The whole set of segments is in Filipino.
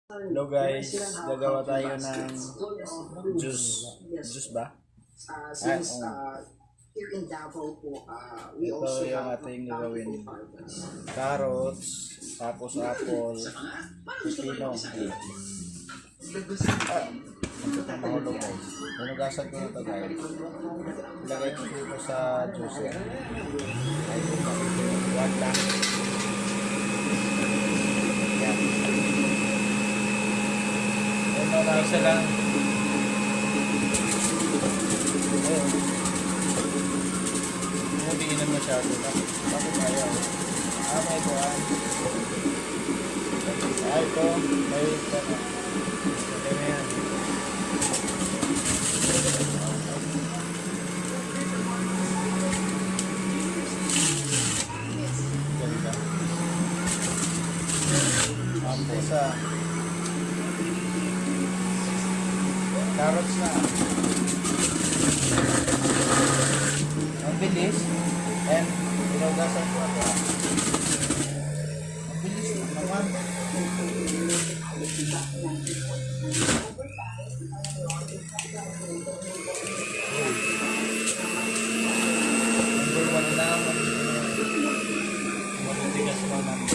Hello guys, gagawa tayo ng juice. Juice ba? Here in Davao po, we Ito also yung have ating gagawin. Carrots, tapos apple, pipino. Mahulog guys. Nanugasan ko na ito guys. Ilagay ko dito sa juicer. Ay, one lang. Yan. Isa lang. Ayun. Hindi inan masyado na. Bakit ayaw? May buwan. Ito. May ito na. Okay na yan. Ganda. Tapos carrots na. Ang bilis. And inugasan ko ito. Ang bilis naman. Number 1 na. Matitigas pa namin.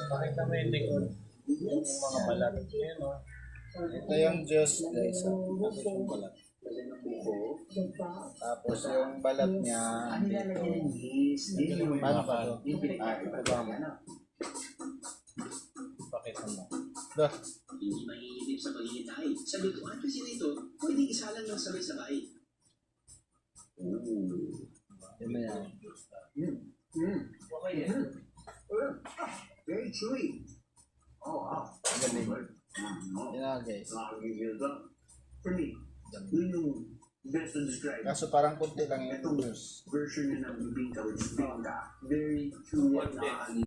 Pakita mo yung likod. Yung mga balat. Ayan o. Ito yung juice guys. Tapos yung balat. Tapos yung balat niya dito. Paano ba ito? Ito ba mo? Pakita mo. Dah. Hindi mahihilip sa paghihintay. Sa lutuan kasi nito, pwede isa lang ng sabay-sabay. Yan na yan. Okay yan. Very chewy. Oh, wow. Galing. Yan na guys. For me, yun yung best to describe. Kaso parang kunti lang yung Itong juice. version ng bibingka, which is bibingka. Very chewy.